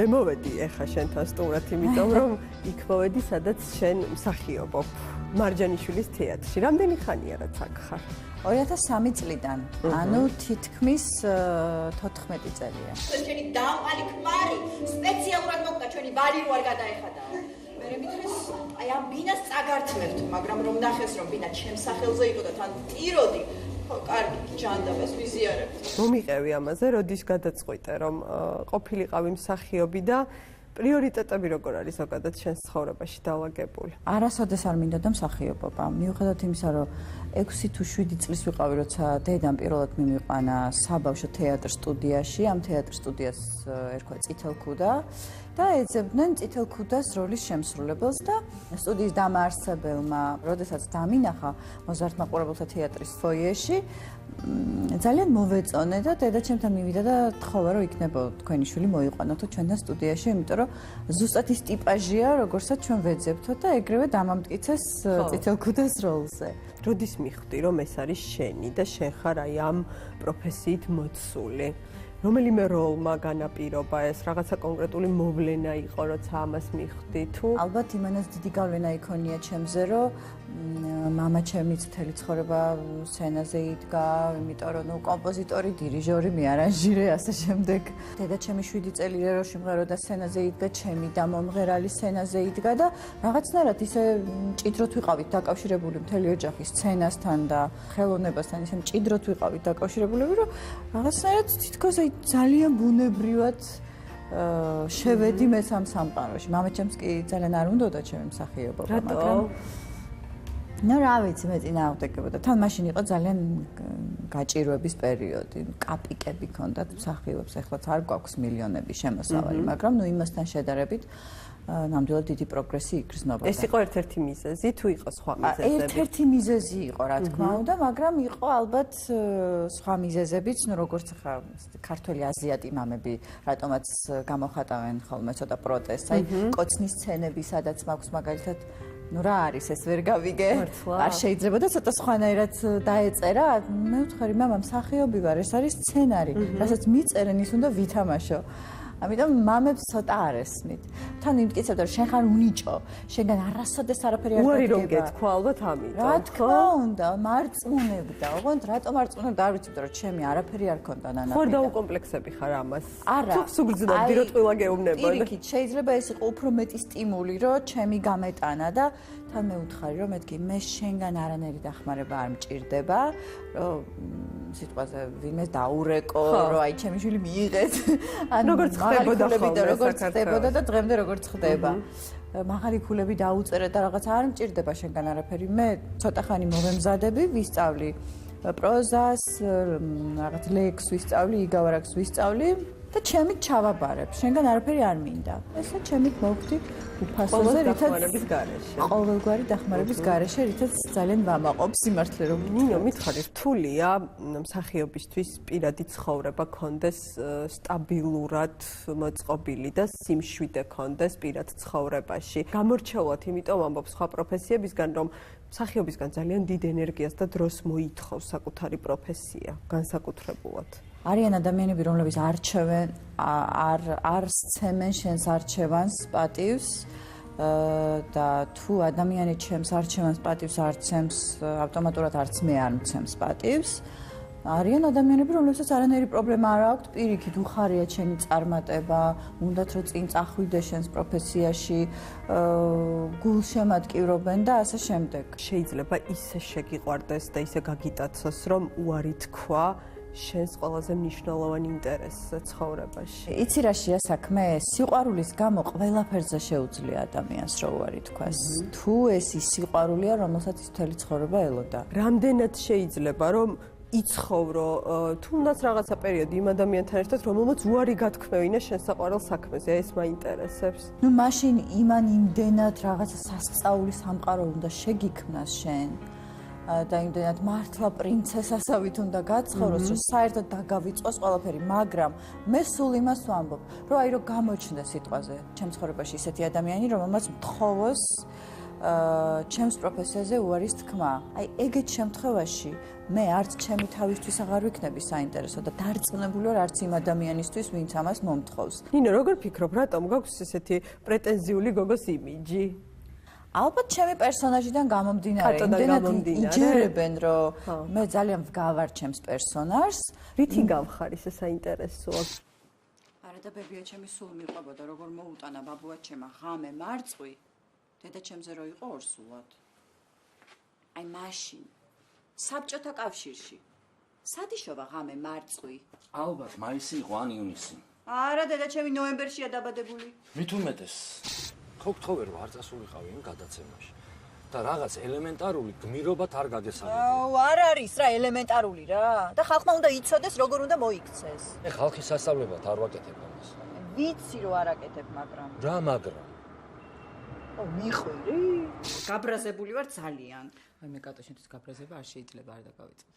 მე მოვედი ეხა შენთან სტუმრად, იმიტომ რომ იქ მოვედი, სადაც შენ მსახიობობ მარჯანიშვილის თეატრში. რამდენი ხანია რაც აქ ხარ? 2003 წლიდან, ანუ თითქმის 14 წელია. ჩვენი დამყარი ქმარი სპეციალურად მოკდა ჩვენი ვალი რო არ გადაეხადა. მე მითხრეს, აი ამ ბინას წაგართმევთ, მაგრამ რომ ნახეს რომ ბინა ჩემს სახელზე იყო და თან ტიროდი, ხო, კარგი, ჯანდაბას ვიზიარებთ. მომიყევი ამაზე, როდის გადაწყვიტე, რომ ყოფილიყავი მსახიობი და პრიორიტეტები როგორ არის ზოგადად შენს ცხოვრებაში დაალაგებული? არასოდეს არ მინდოდა მსახიობობა. მიუხედავად იმისა, რომ 6 თუ 7 წლის ვიყავი, როცა დედამ პირველად მიმიყვანა საბავშვო თეატრ სტუდიაში, ამ თეატრ სტუდიას ერქვა წითელქუდა და ეძებდნენ წითელქუდას როლის შემსრულებელს და სტუდიის დამაარსებელმა, როდესაც დამინახა მოზარდ მაყურებელთა თეატრის ფოიეში, ძალიან მოვეწონე და დედა ჩემთან მივიდა და თხოვა რომ იქნება თქვენი შვილი მოიყვანოთო ჩვენთან სტუდიაში, იმიტომ რომ ზუსტად ის ტიპაჟია, როგორცაც ჩვენ ვეძებთო და ეგრევე დამამტკიცეს წითელქუდას როლზე. როდის მიხვდი, რომ ეს არის შენი და შენ ხარ აი ამ პროფესიით მოცული? რომელიმე როლმა განაპირობა ეს, რაღაცა კონკრეტული მოვლენა იყო, როცა ამას მიხვდი თუ? ალბათ იმანაც დიდი გავლენა იქონია ჩემზე, რომ მამა ჩემიც მთელი ცხოვრება სცენაზე იდგა, იმიტომ რომ კომპოზიტორი, დირიჟორი, მე არანჟირე, ასე შემდეგ. დედა ჩემი 7 წელი რეროში მღეროდა სცენაზე იდგა, ჩემი და მომღერალი სცენაზე იდგა და რაღაცნაირად ისე მჭიდროდ ვიყავით დაკავშირებული მთელი ოჯახი სცენასთან და ხელოვნებასთან, ისე მჭიდროდ ვიყავით დაკავშირებული, რომ რაღაცნაირად თითქოს ძალიან ბუნებრივად შევედი მეც ამ სამყაროში. მამაჩემს კი ძალიან არ უნდოდა ჩემი მსახიობობა, მაგრამ ნუ რა ვიცი, მე წინააღმდეგებოდა. თან მაშინ იყო ძალიან გაჭირვების პერიოდი, კაპიკები ჰქონდათ მსახიობებს, ეხლაც არ გვაქვს მილიონები შემოსავალი, მაგრამ ნუ იმასთან შედარებით ნამდვილად დიდი პროგრესი იგრძნობა. ეს იყო ერთ-ერთი მიზეზი თუ იყო სხვა მიზეზები? ერთ-ერთი მიზეზი იყო, რა თქმა უნდა, მაგრამ იყო ალბათ სხვა მიზეზებიც, ნუ როგორც ხა ქართველი აზიატი მამები, რატომაც გამოხატავენ ხოლმე ცოტა პროტესტს, აი კოცნის სცენები, სადაც მაქვს მაგალითად ნუ რა არის ეს ვერ გავიგე? არ შეიძლება და ცოტა სხვანაირად დაეწერა. მე ვთქვი, მამა მსახიობი ვარ, ეს არის სცენარი, რასაც მიწერენ ის უნდა ვითამაშო. ამიტომ მამებს ცოტა არ ესმით. თან იმტკიცებდა რომ შენ ხარ უნიჭო, შენგან არასოდეს არაფერი არ უარი რომ გეთქვა ალბათ ამიტომ. რა თქმა უნდა, მარწმუნებდა. ოღონდ რატომ მარწმუნებდა არ ვიცი, რომ ჩემი არაფერი არ ქონდა ნანაფი. ხო დაუკომპლექსები ხარ ამას? არა. თუ სუგრძნობდი რომ ტყილა გეუბნებოდა. პირიქით, შეიძლება ეს იყო უფრო მეტი სტიმული, რომ ჩემი გამეტანა და თან მე ვუთხარი რომ მეთქი მე შენგან არანაირი დახმარება არ მჭირდება, რომ სიტყვაზე ვინმე დაურეკო, რომ აი ჩემი შვილი მიიღეთ. ანუ როგორც ხდებოდა როგორც ხდებოდა და დღემდე როგორც ხდება. მაღალი ქულები დაუწერე და რაღაც არ მჭირდება შენგან არაფერი. მე ცოტა ხანი მოვემზადები, ვისწავლი პროზას, რაღაც ლექს ვისწავლი, იგავარაკს ვისწავლი და ჩემით ჩავაბარებ. შენგან არაფერი არ მინდა. ესა ჩემით მოვხდი უფასოზე, რითაც ყოველგვარი დახმარების გარეშე, რითაც ძალიან ვამაყობ სიმართლე რომ ნინო, მითხარი, რთულია მსახიობისთვის პირადი ცხოვრება ქონდეს სტაბილურად მოწყობილი და სიმშვიდე ქონდეს პირად ცხოვრებაში. გამორჩეულად იმიტომ ამბობ სხვა პროფესიებისგან, რომ მსახიობისგან ძალიან დიდ ენერგიას და დროს მოითხოვს საკუთარი პროფესია, განსაკუთრებულად. არიან ადამიანები, რომლებიც არჩევენ, არ სცემენ შენს არჩევანს, პატივს და თუ ადამიანი ჩემს არჩევანს, პატივს არ ცემს, ავტომატურად არც მე არ მცემს პატივს. არიან ადამიანები, რომლებსაც არანაირი პრობლემა არ აქვთ, პირიქით უხარია ჩემი წარმატება, უნდათ რომ წინ წახვიდე შენს პროფესიაში, გულშემატკივრობენ და ასე შემდეგ. შეიძლება ისე შეგიყვარდეს და ისე გაგიტაცოს, რომ უარი თქვა შენს ყველაზე მნიშვნელოვანი ინტერესზე ცხოვრებაში. იცი რაშია საქმე? სიყვარულის გამო ყველაფერზე შეუძლია ადამიანს რომ უარი თქვას. თუ ეს ის სიყვარულია, რომელსაც ის მთელი ცხოვრება ელოდა. რამდენად შეიძლება რომ იცხოვრო თუნდაც რაღაცა პერიოდი იმ ადამიანთან ერთად, რომელმაც უარი გათქმევინა შენ საყვარელ საქმეზე, ეს მაინტერესებს. ნუ მაშინ იმან იმდენად რაღაცა სასწაულის სამყარო უნდა შეგიქმნას შენ. და იმდენად მართლა პრინცესასავით უნდა გაცხოვროს, რომ საერთოდ დაგავიწყოს ყველაფერი, მაგრამ მე სულ იმას ვამბობ, რომ აი რომ გამოჩნდეს სიტყვაზე ჩემ ცხოვრებაში ისეთი ადამიანი, რომელმაც მთხოვოს ჩემს პროფესიაზე უარის თქმა. აი ეგეთ შემთხვევაში მე არც ჩემი თავისთვის აღარ ვიქნები საინტერესო და დარწმუნებული ვარ არც იმ ადამიანისთვის, ვინც ამას მომთხოვს. ნინო, როგორ ფიქრობ, რატომ გაქვს ესეთი პრეტენზიული გოგოს იმიჯი? ალბათ ჩემი პერსონაჟიდან გამომდინარე, იმდენად იჯერებენ, რომ მე ძალიან ვგავარ ჩემს პერსონაჟს. რითი გავხარ ისე საინტერესოა? არა და ბებია ჩემი სულ მიყვებოდა, როგორ მოუტანა ბაბუაჩემა ღამე მარწყვი. დედაჩემზე რო იყო ორსულად. აი მაშინ საბჭოთა კავშირში. სადიშოვა ღამე მარწყვი. ალბათ მაისი იყო ან ივნისი. არა, დედაჩემი ნოემბერშია დაბადებული. მით უმეტეს ხო გთხოვე რომ არ წასულიყავი იმ გადაცემაში და რაღაც ელემენტარული გმირობათ არ გაგესაგებია. არ არის რა ელემენტარული რა. და ხალხმა უნდა იცოდეს როგორ უნდა მოიქცეს. მე ხალხის სასწავლებად არ ვაკეთებ ამას. ვიცი რომ არ აკეთებ, მაგრამ რა მაგრამ? მიხვერი? გაბრაზებული ვარ ძალიან. აი მე კატოშენთვის გაბრაზება არ შეიძლება არ დაგავიწყდეს.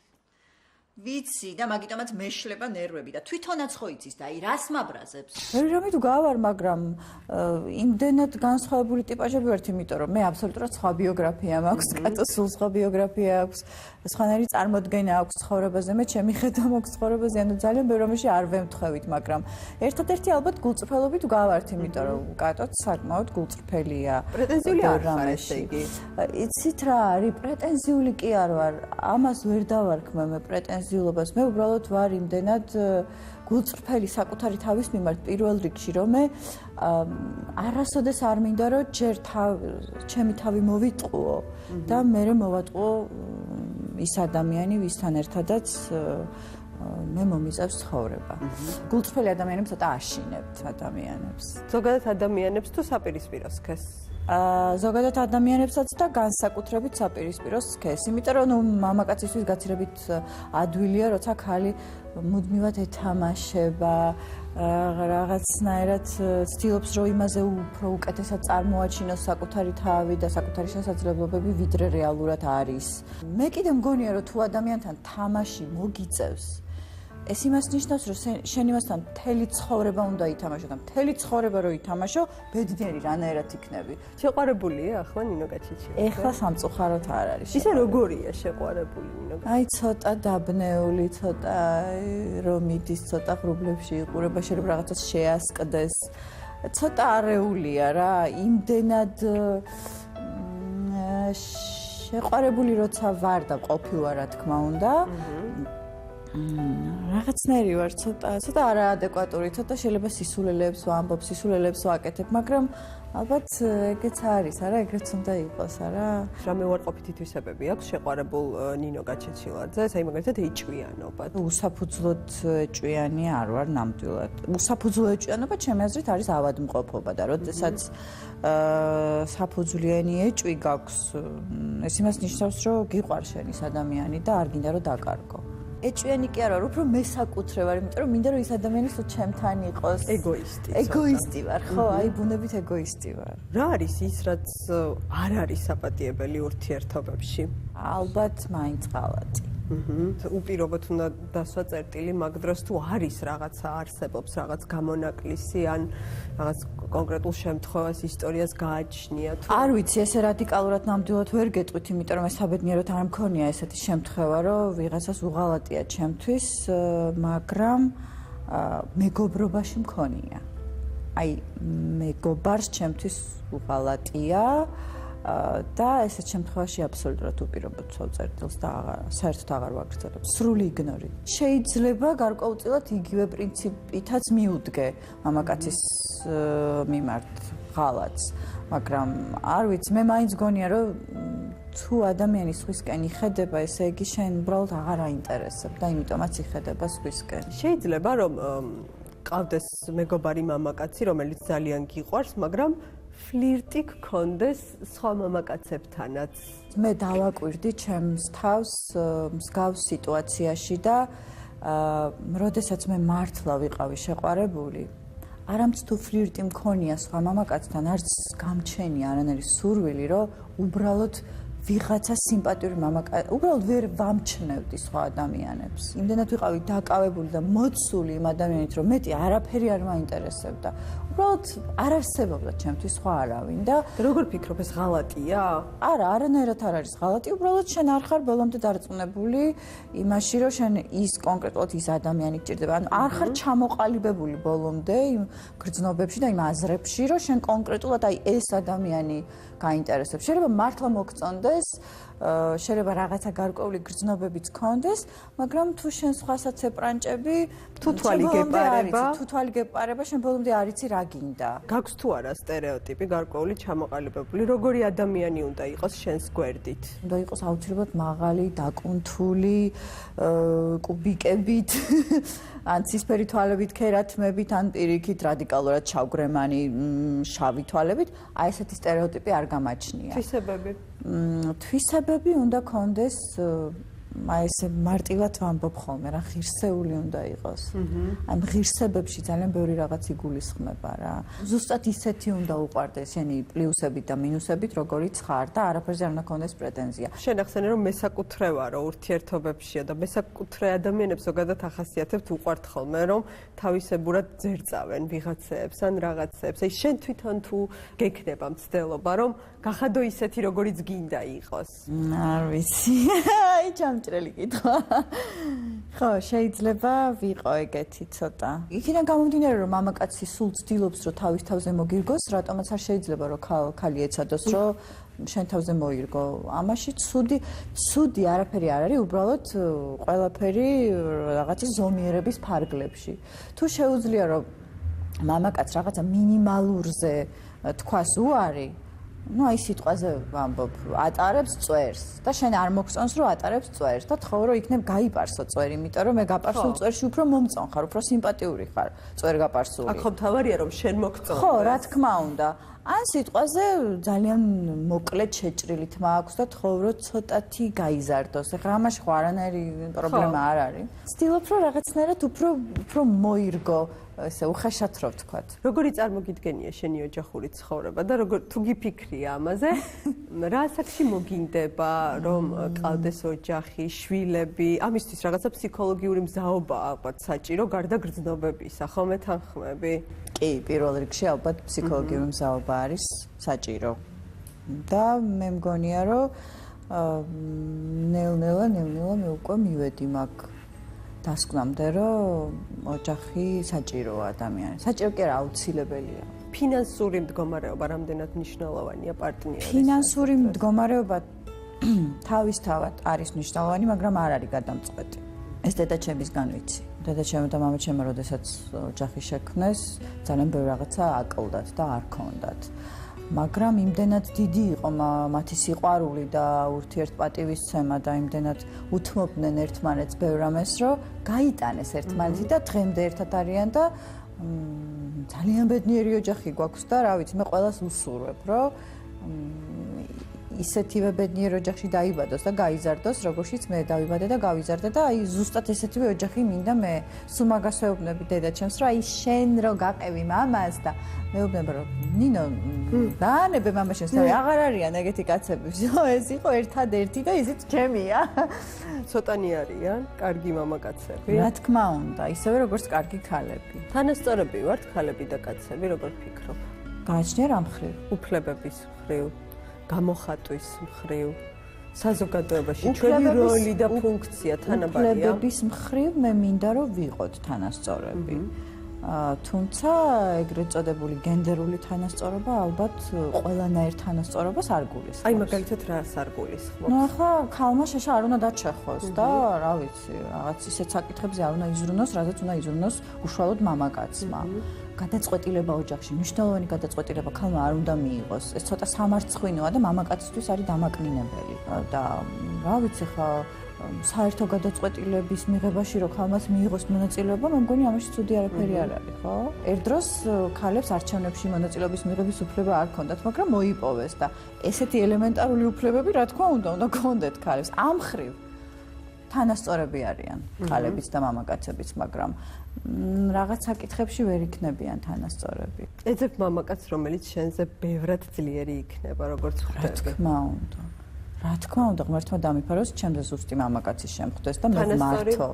ვიცი და მაგიტომაც მეშლება ნერვები და თვითონაც ხო იცის და აი რას მაბრაზებს? მე რამე თუ გავარ, მაგრამ იმდენად განსხვავებული ტიპაჟები ვართ, იმიტომ რომ მე აბსოლუტურად სხვა ბიოგრაფია მაქვს, კატოს სულ სხვა ბიოგრაფია აქვს, სხვანაირი წარმოდგენა აქვს ცხოვრებაზე, მე ჩემი ხედვა მაქვს ცხოვრებაზე, ანუ ძალიან ბევრ რამეში არ ვემთხვევით, მაგრამ ერთადერთი ალბათ გულწრფელობით გავართ, იმიტომ რომ კატოც საკმაოდ გულწრფელია. პრეტენზიული არ ხარ ესე იგი. იცით რა არის, პრეტენზიული კი არ ვარ, ამას ვერ დავარქმე მე პრეტენზიულობას. მე უბრალოდ ვარ იმდენად გულწრფელი საკუთარი თავის მიმართ პირველ რიგში, რომ მე არასოდეს არ მინდა რომ ჯერ ჩემი თავი მოვიტყუო და მერე მოვატყუო ის ადამიანი, ვისთან ერთადაც მე მომიწევს ცხოვრება. გულწრფელი ადამიანებს ცოტა აშინებთ ადამიანებს. ზოგადად ადამიანებს თუ საპირისპირო სქეს? ზოგადად ადამიანებსაც და განსაკუთრებით საპირისპირო სქეს. იმიტომ რომ ნუ მამაკაცისთვის გაცილებით ადვილია, როცა ხალი მუდმივად ეთამაშება, რაღაცნაირად ცდილობს რომ იმაზე უფრო უკეთესად წარმოაჩინოს საკუთარი თავი და საკუთარი შესაძლებლობები, ვიდრე რეალურად არის. მე კიდე მგონია რომ თუ ადამიანთან თამაში მოგიწევს, ეს იმას ნიშნავს, რომ შენ იმასთან მთელი ცხოვრება უნდა ითამაშო და მთელი ცხოვრება რო ითამაშო, ბედნიერი რანაირად იქნები. შეყვარებულია ახლა ნინო გაჩიჩინა? ეხლა სამწუხაროდ არ არის. ისე როგორია შეყვარებული ნინო? აი ცოტა დაბნეული, ცოტა რომ მიდის, ცოტა ღრუბლებში იყურება, შეიძლება რაღაცას შეასკდეს. ცოტა არეულია რა, იმდენად შეყვარებული როცა ვარ და ყოფილა რა თქმა უნდა. რაღაცნაირი ვარ, ცოტა არაადეკვატური, ცოტა შეიძლება სისულელეებს ვამბობ, სისულელეებს ვაკეთებ, მაგრამ ალბათ ეგეც არის, არა, ეგრეც უნდა იყოს, არა? რამე უარყოფითი თვისებები აქვს შეყვარებულ ნინო გაჩეჩილაძე, აი მაგალითად ეჭვიანობა. უსაფუძვლოდ ეჭვიანი არ ვარ ნამდვილად. უსაფუძვლო ეჭვიანობა ჩემი აზრით არის ავადმყოფობა და როდესაც საფუძვლიანი ეჭვი გაქვს, ეს იმას ნიშნავს, რომ გიყვარს შენ ის ადამიანი და არ გინდა რომ დაკარგო. ეჭვიანი კი არ ვარ, უფრო მესაკუთრე ვარ, იმიტომ რომ მინდა რომ ის ადამიანი სულ ჩემთან იყოს. ეგოისტი ვარ, ხო, აი ბუნებით ეგოისტი ვარ. რა არის ის, რაც არ არის საპატიებელი ურთიერთობებში? ალბათ მაინც ღალატი. უპირობოდ უნდა დასვა წერტილი მაგ დროს თუ არის რაღაცა არსებობს, რაღაც გამონაკლისი ან რაღაც კონკრეტულ შემთხვევას ისტორიას გააჩნია თუ არ ვიცი, ესე რადიკალურად ნამდვილად ვერ გეტყვით, იმიტომ რომ ეს საბედნიეროდ არ მქონია ესეთი შემთხვევა, რომ ვიღაცას უღალატია ჩემთვის, მაგრამ მეგობრობაში მქონია. აი მეგობარს ჩემთვის უღალატია და ესეთ შემთხვევაში აბსოლუტურად უპირობოდ ვცვალ წერტილს და საერთოდ აღარ ვაგრძელებ. სრული იგნორი. შეიძლება გარკვეულწილად იგივე პრინციპითაც მიუდგე მამაკაცის მიმართ ღალატს, მაგრამ არ ვიცი, მე მაინც გონია რომ თუ ადამიანი სხვისკენ იხედება, ესე იგი შენ უბრალოდ აღარ აინტერესებ და იმიტომაც იხედება სხვისკენ. შეიძლება რომ ყავდეს მეგობარი მამაკაცი, რომელიც ძალიან გიყვარს, მაგრამ ფლირტი გქონდეს სხვა მამაკაცებთანაც. მე დავაკვირდი ჩემს თავს მსგავს სიტუაციაში და როდესაც მე მართლა ვიყავი შეყვარებული, არამც თუ ფლირტი მქონია სხვა მამაკაცთან, არც გამჩენია არანაირი სურვილი, რომ უბრალოდ ვიღაცა სიმპათიური მამაკაცი, უბრალოდ ვერ ვამჩნევდი სხვა ადამიანებს. იმდენად ვიყავი დაკავებული და მოცული იმ ადამიანით, რომ მეტი არაფერი არ მაინტერესებდა. უბრალოდ არ არსებობდა ჩემთვის სხვა არავინ და როგორ ფიქრობ ეს ღალატია? არა, არანაირად არ არის ღალატი, უბრალოდ შენ არ ხარ ბოლომდე დარწმუნებული იმაში, რომ შენ ის კონკრეტულად ის ადამიანი გჭირდება. ანუ არ ხარ ჩამოყალიბებული ბოლომდე იმ გრძნობებში და იმ აზრებში, რომ შენ კონკრეტულად აი ეს ადამიანი გაინტერესებს. შეიძლება მართლა მოგწონდეს, შეიძლება რაღაცა გარკვეული გრძნობებიც გქონდეს, მაგრამ თუ შენ სხვასაც ეპრანჭები, თუ თვალი გეპარება, შენ ბოლომდე არ იცი რა გინდა. გაქვს თუ არა სტერეოტიპი გარკვეული ჩამოყალიბებული, როგორი ადამიანი უნდა იყოს შენს გვერდით? უნდა იყოს აუცილებლად მაღალი, დაკუნთული, კუბიკებით, ან ცისფერი თვალებით, ქერათმებით, ან პირიქით რადიკალურად ჩავგრემანი, შავი თვალებით, აი ესეთი სტერეოტიპი არ გამაჩნია. თვისებები უნდა კონდეს აი ესე მარტივად ვამბობ ხოლმე რა ღირსეული უნდა იყოს. ამ ღირსებებში ძალიან ბევრი რაღაც იგულისხმება რა. ზუსტად ისეთი უნდა უყვარდეს შენი პლუსებით და მინუსებით, როგორიც ხარ და არაფერზე არ უნდა კონდეს პრეტენზია. შენ ახსენე რომ მესაკუთრევარო ურთიერთობებშია და მესაკუთრე ადამიანებს ზოგადად ახასიათებთ უყვართ ხოლმე რომ თავისებურად ძერწავენ ვიღაცეებს ან რაღაცეებს. აი შენ თვითონ თუ გექნება მცდელობა რომ გახადო ისეთი როგორიც გინდა იყოს. არ ვიცი. აი ჭრელი კითხვა. ხო, შეიძლება ვიყო ეგეთი ცოტა. იქიდან გამომდინარე რომ მამაკაცი სულ ცდილობს რომ თავის თავზე მოგირგოს, რატომაც არ შეიძლება რომ ქალი ეცადოს რომ შენ თავზე მოირგო. ამაში ცუდი არაფერი არ არის, უბრალოდ ყველაფერი რაღაცა ზომიერების ფარგლებში. თუ შეუძლია რომ მამაკაც რაღაცა მინიმალურზე თქვას უარი, ну აი სიტყვაზე ვამბობ, ატარებს წვერს და შენ არ მოგწონს რომ ატარებს წვერს და თხოვ რომ იქნებ გაიპარსო წვერი, იმიტომ რომ მე გაპარსულ წვერში უფრო მომწონ ხარ, უფრო სიმპათიური ხარ წვერ გაპარსული. აქ მთავარია რომ შენ მოგწონდეს. ხო, რა თქმა უნდა. ან სიტყვაზე ძალიან მოკლედ შეჭრილი თმა აქვს და თხოვ რომ ცოტათი გაიზარდოს. ეხლა ამაში ხო არანაირი პრობლემა არ არის. ვცდილობ რომ რაღაცნაირად უფრო მოირგო ესე უხეშად რო ვთქვათ. როგორი წარმოგიდგენია შენი ოჯახური ცხოვრება და როგორ თუ გიფიქრია ამაზე, რა ასაკში მოგინდება რომ ყავდეს ოჯახი, შვილები, ამისთვის რაღაცა ფსიქოლოგიური მზაობა ალბათ საჭირო გარდა გრძნობებისა, ხო მე თანხმები? კი, პირველ რიგში ალბათ ფსიქოლოგიური მზაობა არის საჭირო. და მე მგონია რომ ნელ-ნელა მე უკვე მივედი მაგ დასკვნამდე რომ ოჯახი საჭიროა ადამიანის. საჭირო კი არა, აუცილებელია. ფინანსური მდგომარეობა რამდენად მნიშვნელოვანია პარტნიორის? ფინანსური მდგომარეობა თავისთავად არის მნიშვნელოვანი, მაგრამ არ არის გადამწყვეტი. ეს დედაჩემისგან ვიცი. დედაჩემი და მამაჩემი როდესაც ოჯახი შექმნეს, ძალიან ბევრი რაღაცა აკლდათ და არ ქონდათ. მაგრამ იმდენად დიდი იყო მათი სიყვარული და ურთიერთპატივისცემა და იმდენად უთმობდნენ ერთმანეთს ბევრ რამეს, რომ გაიტანეს ერთმანეთი და დღემდე ერთად არიან და ძალიან ბედნიერი ოჯახი გვაქვს და რა ვიცი, მე ყველას უსურვებ, რომ ისეთივე ბედნიერ ოჯახში დაიბადოს და გაიზარდოს, როგორშიც მე დავიბადე და გავიზარდე და აი ზუსტად ესეთივე ოჯახი მინდა მე. სულ მაგას ვეუბნები დედაჩემს, რომ აი შენ რო გაყევი მამას და მეუბნება რომ ნინო დაანებე მამაშენს, აღარ არიან ეგეთი კაცები. ეს იყო ერთადერთი და ისიც ჩემია. ცოტანი არიან კარგი მამაკაცები? რა თქმა უნდა, ისევე როგორც კარგი ქალები. თანასწორები ვართ ქალები და კაცები, როგორ ფიქრობ? გააჩნია რა მხრივ? უფლებების მხრივ, გამოხატვის მხრივ, საზოგადოებაში ჩვენი როლი და ფუნქცია თანაბარია? უფლებების მხრივ მე მინდა რომ ვიყოთ თანასწორები. თუმცა ეგრეთ წოდებული გენდერული თანასწორობა ალბათ ყველანაირ თანასწორობას არ გულისხმობს. აი მაგალითად რას არ გულისხმობს? ნუ ახლა ქალმა შეშა არ უნდა დაჩეხოს და რა ვიცი, რაღაც ისეთ საკითხებზე არ უნდა იზრუნოს, რადგან უნდა იზრუნოს უშუალოდ მამაკაცმა. გადაწყვეტილება ოჯახში, მნიშვნელოვანი გადაწყვეტილება ქალმა არ უნდა მიიღოს. ეს ცოტა სამარცხვინოა და მამაკაცისთვის არის დამაკნინებელი. და რა ვიცი ხა საერთო გადაწყვეტილების მიღებაში რო ქალმაც მიიღოს მონაწილეობა, მე მგონი ამაში ცუდი არაფერი არ არის, ხო? ერთდროს ქალებს არჩევნებში მონაწილეობის მიღების უფლება არ ჰქონდათ, მაგრამ მოიპოვეს და ესეთი ელემენტარული უფლებები, რა თქმა უნდა გქონდეთ ქალებს. ამ ხრივ თანასწორები არიან ქალებიც და მამაკაცებიც, მაგრამ რაღაც საკითხებში ვერ იქნებიან თანასწორები. ეძებ მამაკაც, რომელიც შენზე ბევრად ძლიერი იქნება, როგორც ხვდები. რა თქმა უნდა. რა თქმა უნდა, ღმერთმა დამიფაროს, ჩემზე ზუსტი მამაკაცი შემხვდეს და მე მართო.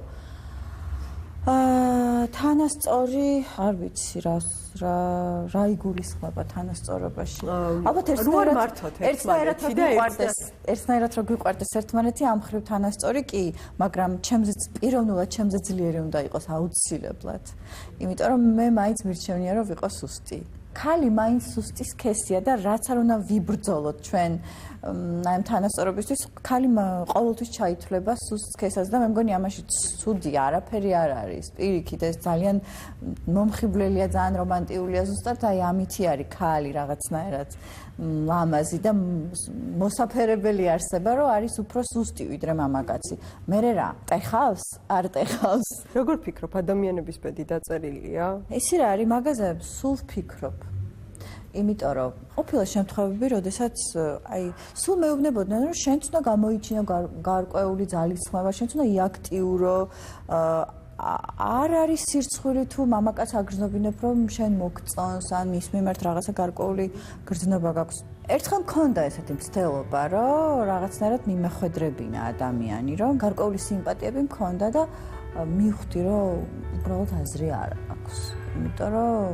თანასწორი, არ ვიცი რა იგულისხმება თანასწორობაში. ალბათ ერთნაირად რო გვიყვარდეს ერთმანეთი ამ ხრივ თანასწორი კი, მაგრამ პიროვნულად ჩემზე ძლიერი უნდა იყოს აუცილებლად. იმიტომ რომ მე მაინც მირჩევნია რომ ვიყო სუსტი. ქალი მაინც სუსტის სქესია და რაც არ უნდა ვიბრძოლოთ ჩვენ აი ამ თანასწორობისთვის, ქალი ყოველთვის ჩაითვლება სუსტ სქესას და მე მგონი ამაში ცუდი არაფერი არ არის. პირიქით ეს ძალიან მომხიბვლელია, ძალიან რომანტიულია ზუსტად აი ამითი არის ქალი რაღაცნაირად ლამაზი და მოსაფერებელი არსება, რომ არის უფრო სუსტი ვიდრე მამაკაცი. მერე რა, ტეხავს? არ ტეხავს? როგორ ფიქრობ, ადამიანების ბედი დაწერილია? ისი რა არის, მაგაზე სულ ვფიქრობ. იმიტომ რომ ყოფილა შემთხვევები, როდესაც აი სულ მეუბნებოდნენ, რომ შენც უნდა გამოიჩინო გარკვეული ძალისხმევა, შენც უნდა იაქტიურო, არ არის სირცხვილი თუ მამაკაც აგრძნობინებ, რომ შენ მოგწონს ან მის მიმართ რაღაცა გარკვეული გრძნობა გაქვს. ერთხელ მქონდა ესეთი მცდელობა, რომ რაღაცნაირად მიმეხვედრებინა ადამიანი, რომ გარკვეული სიმპათიები მქონდა და მივხვდი, რომ უბრალოდ აზრი არ აქვს. იმიტომ რომ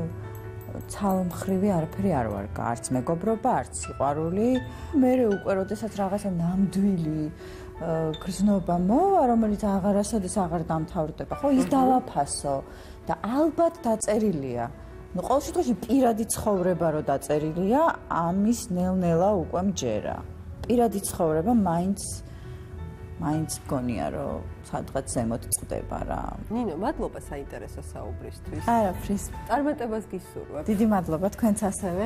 ცალმხრივი არაფერი არ ვარ, არც მეგობრობა, არც სიყვარული. მე უკვე როდესაც რაღაცა ნამდვილი გრძნობა მოვა, რომელიც აღარასოდეს აღარ დამთავრდება, ხო, ის დავაფასო და ალბათ დაწერილია. ნუ ყოველ შემთხვევაში პირადი ცხოვრება რო დაწერილია, ამის ნელ-ნელა უკვე მჯერა. პირადი ცხოვრება მაინც მგონია, რომ სადღაც ზემოთ წდება რა. ნინო, მადლობა საინტერესო საუბრისთვის. არაფრის. წარმატებას გისურვებ. დიდი მადლობა თქვენც ასევე.